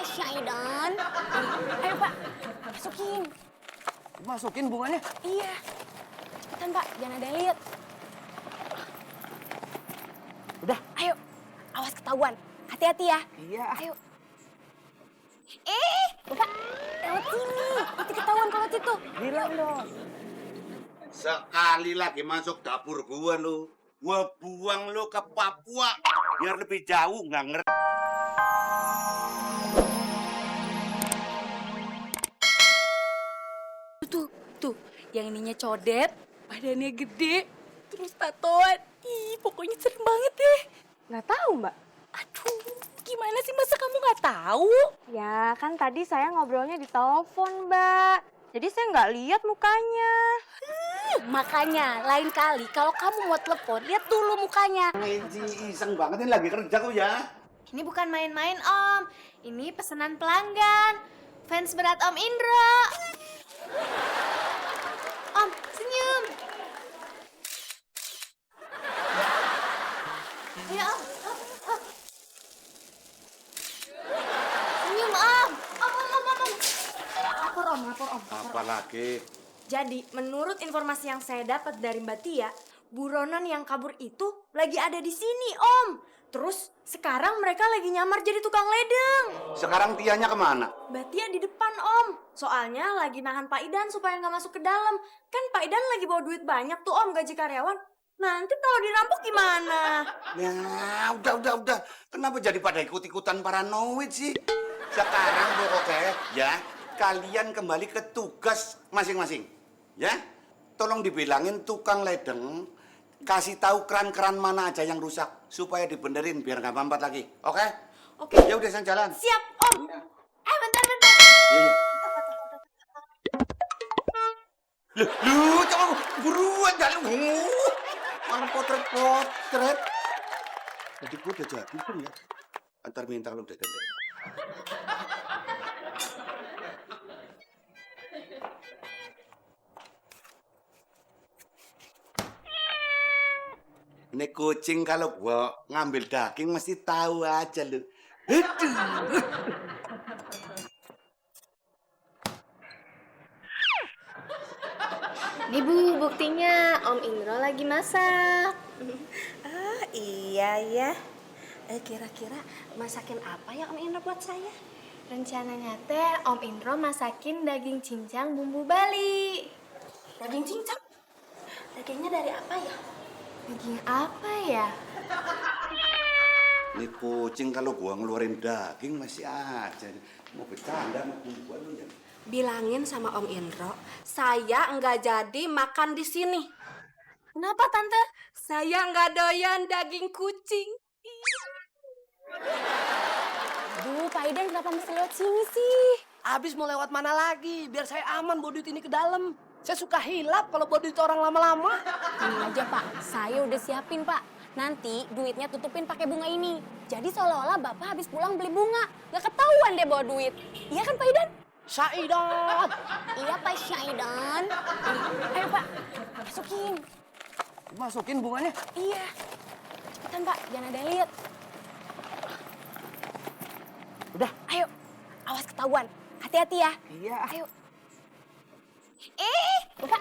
Pak Syaidan. Ayo Pak, masukin. Masukin bunganya? Iya. Cepetan Pak, jangan ada yang lihat. Udah. Ayo, awas ketahuan. Hati-hati ya. Iya. Ayo. Bapak, lewat sini. Nanti ketahuan kalau situ. Bilang dong. Sekali lagi masuk dapur gua buang lu ke Papua biar lebih jauh, nggak ngerti. Tuh, yang ininya codet, badannya gede, terus tatoan. Ih, pokoknya serem banget deh. Nggak tahu, Mbak. Aduh, gimana sih masa kamu nggak tahu? Ya, kan tadi saya ngobrolnya di telepon, Mbak. Jadi saya nggak lihat mukanya. Makanya, lain kali kalau kamu mau telepon, lihat dulu mukanya. Iseng banget ini lagi kerja kok ya. Ini bukan main-main, Om. Ini pesanan pelanggan. Fans berat Om Indro. Om, senyum. Ya, Om. Om. Senyum, Om. Om. Lapor, Om. Apalagi Jadi, menurut informasi yang saya dapat dari Mbak Tia, buronan yang kabur itu lagi ada di sini, Om. Terus, sekarang mereka lagi nyamar jadi tukang ledeng. sekarang Tianya kemana? Mbak Tia di depan, Om. Soalnya lagi nahan Pak Idan supaya nggak masuk ke dalam. Kan Pak Idan lagi bawa duit banyak tuh, Om, gaji karyawan. Nanti kalau dirampok gimana? Ya, udah. Kenapa jadi pada ikut-ikutan paranoid sih? Sekarang pokoknya ya, kalian kembali ke tugas masing-masing. Ya, tolong dibilangin tukang ledeng, kasih tahu keran-keran mana aja yang rusak supaya dibenerin biar nggak mampat lagi. Oke? Oke. Ya udah, saya jalan. Siap, Om. Bentar. Iya. Lu coba buruan jalan. Malah potret. Jadi gue udah jadi pun ya. Antar minta lu deh. Ini kucing kalau gua ngambil daging mesti tahu aja lu. Aduh. Nih, Bu, buktinya Om Indro lagi masak. Iya ya. Kira-kira masakin apa ya Om Indro buat saya? Rencananya teh Om Indro masakin daging cincang bumbu Bali. Daging cincang? Dagingnya dari apa ya? Daging apa ya? Ini kucing kalau gua ngeluarin daging masih aja. Mau bercanda sama gua lu ya. Bilangin sama Om Indro, saya nggak jadi makan di sini. Kenapa, Tante? Saya nggak doyan daging kucing. Aduh, Pak Idan kenapa mesti lewat sini sih? Abis mau lewat mana lagi? Biar saya aman bawa duit ini ke dalam. Saya suka hilap kalau bawa duit orang lama-lama. Ini aja Pak, saya udah siapin Pak. Nanti duitnya tutupin pakai bunga ini. Jadi seolah-olah Bapak habis pulang beli bunga. Gak ketahuan deh bawa duit. Iya kan Pak Idan? Syaidan. Iya Pak Syaidan. Ayo Pak, masukin. Masukin bunganya? Iya. Cepetan Pak, jangan ada yang lihat. Udah. Ayo, awas ketahuan. Hati-hati ya. Iya. Ayo. Bapak,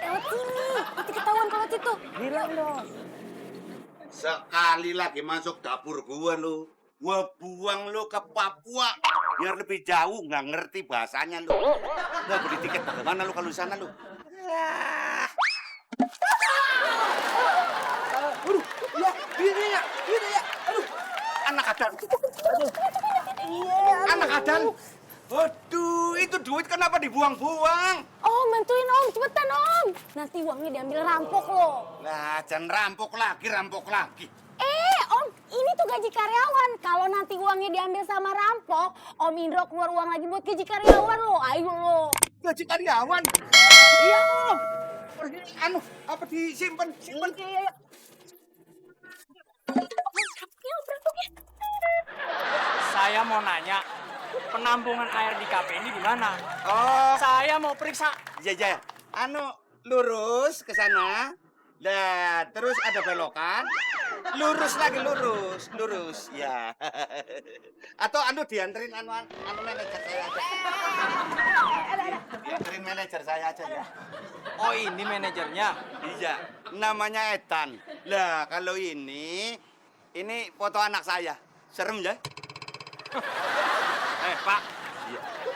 lewat sini. Nanti ketahuan kalau situ. Bilang dong. Sekali lagi masuk dapur gua buang lu ke Papua biar lebih jauh, nggak ngerti bahasanya lu. Nggak beli tiket bagaimana lu kalau di sana lu? Aduh, ya, ini ya. Aduh, Anak adan. iya. Anak adan. Aduh, itu duit kenapa dibuang-buang? Om, bantuin Om. Cepetan Om. Nanti uangnya diambil rampok loh. Lah, jangan rampok lagi. Om, ini tuh gaji karyawan. Kalau nanti uangnya diambil sama rampok, Om Indro keluar uang lagi buat gaji karyawan lo. Ayo lo. Gaji karyawan. Iya, Om. Anu, apa disimpan? Iya. Saya mau nanya, penampungan air di kafe ini di mana? Oh, Saya mau periksa. iya. Anu, lurus ke sana. Lah, terus ada belokan. Lurus lagi, lurus. Ya. Atau dianterin manajer saya aja. Dianterin manajer saya aja ya. Oh, ini manajernya. Iya, namanya Etan. Lah, kalau ini foto anak saya. Serem ya? Pak.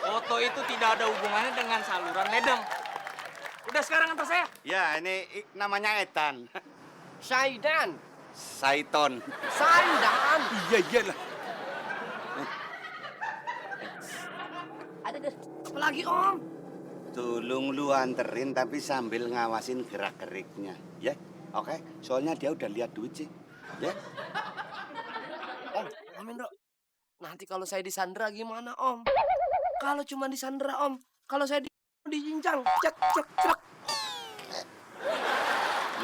Foto itu tidak ada hubungannya dengan saluran ledeng. Udah sekarang antar saya. Ya, ini namanya Etan. Saidan. Saiton. Saidan. Iya lah. Ada deh. Apa lagi Om? Tolong lu anterin tapi sambil ngawasin gerak-geriknya, ya? Oke, soalnya dia udah lihat duit sih, ya? Om Indro. Nanti kalau saya disandra gimana Om? Kalau cuma disandra Om, kalau saya dijincang, cek.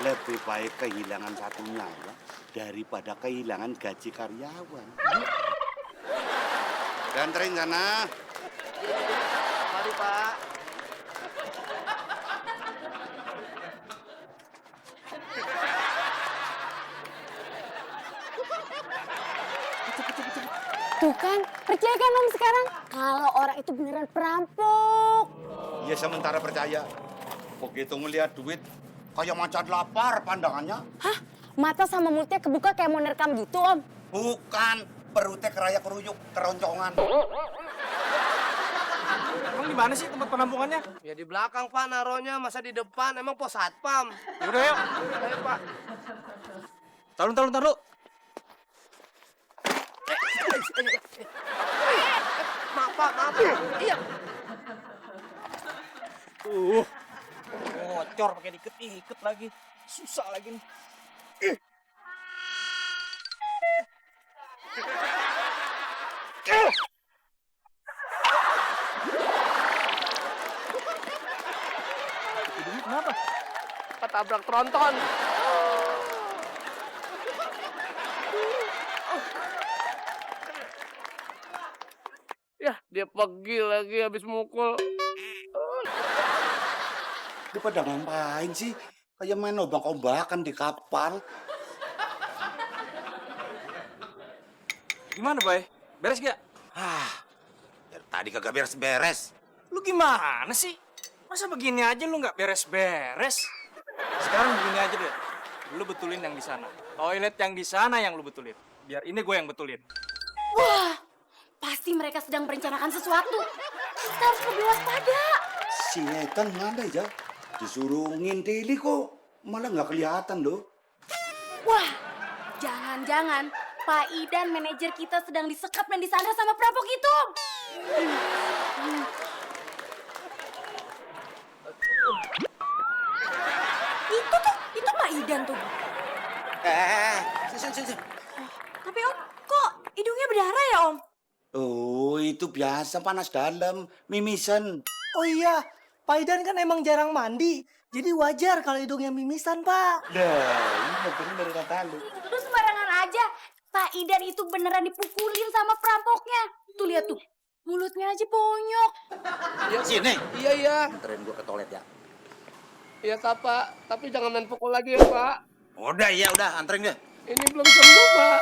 Lebih baik kehilangan satu nyawa daripada kehilangan gaji karyawan. Anterin sana. Mari Pak. Tuh kan, percaya kan Om sekarang? Kalau orang itu beneran perampok. Ya sementara percaya. Begitu ngeliat duit, kayak macan lapar pandangannya. Hah? Mata sama mulutnya kebuka kayak mau nerekam gitu Om? Bukan, perutnya keraya keruyuk, keroncongan. Emang di mana sih tempat penampungannya? Ya di belakang Pak naronya, masa di depan? Emang pos satpam. Yaudah yuk. Ayo Pak. Taruh. Maaf Pak. Iya. Ngocor pakai diiket lagi. Susah lagi nih. Hidungnya kenapa? Ketabrak tronton. Ya, dia pergi lagi habis mukul. Dia pada ngapain sih? Kayak main ombak-ombakan di kapal. Gimana, Bay? Beres gak? Dari tadi kagak beres-beres. Lu gimana sih? Masa begini aja lu nggak beres-beres? Sekarang begini aja deh. Lu betulin yang di sana. Toilet yang di sana yang lu betulin. Biar ini gue yang betulin. Wah, pasti mereka sedang merencanakan sesuatu. Kita harus lebih waspada. Si Ethan mana ya? Disuruh ngintili kok. Malah nggak kelihatan loh. Wah, jangan-jangan Pak Idan manajer kita sedang disekap dan disandra sama perampok itu. Itu Pak Idan tuh. Sini. Tapi Om, kok hidungnya berdarah ya Om? Oh, itu biasa panas dalam, mimisan. Oh iya, Pak Idan kan emang jarang mandi. Jadi wajar kalau hidungnya mimisan, Pak. Iya bener kata lu. Lu sembarangan aja. Pak Idan itu beneran dipukulin sama perampoknya. Tuh lihat tuh, mulutnya aja bonyok. Sini. Iya. Anterin gua ke toilet ya. Iya Pak, tapi jangan main pukul lagi ya Pak. Udah, anterin dia. Ini belum sembuh Pak.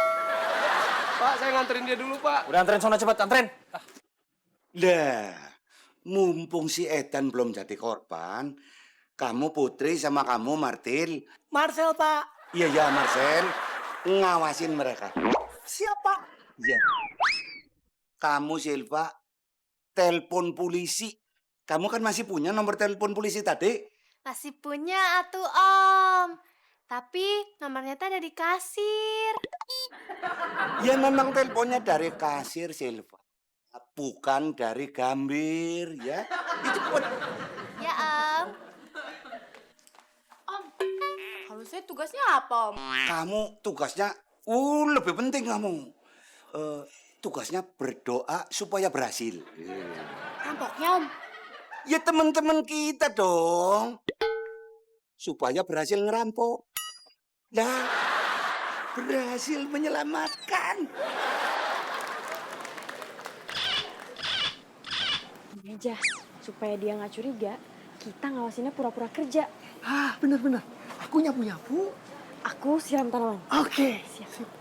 Pak, saya nganterin dia dulu Pak. Udah anterin sana cepat, anterin. Lah, mumpung si Ethan belum jadi korban, kamu Putri sama kamu Martil. Marcel, Pak. Iya, Marcel. Ngawasin mereka. Siapa? Iya. Kamu Silva, telepon polisi. Kamu kan masih punya nomor telepon polisi tadi? Masih punya atuh Om. Tapi nomornya tuh ada di kasir. Ya memang teleponnya dari kasir Silva. Bukan dari Gambir, ya. Itu pun. Ya Om. Om, kalau saya tugasnya apa Om? Kamu tugasnya, lebih penting kamu. Tugasnya berdoa supaya berhasil. Perampoknya Om. Ya teman-teman kita dong. Supaya berhasil ngerampok. Lah, berhasil menyelamatkan. Ini aja, supaya dia nggak curiga, kita ngawasinnya pura-pura kerja. Bener-bener. Aku nyapu-nyapu, Aku siram tanaman. Oke. Siap.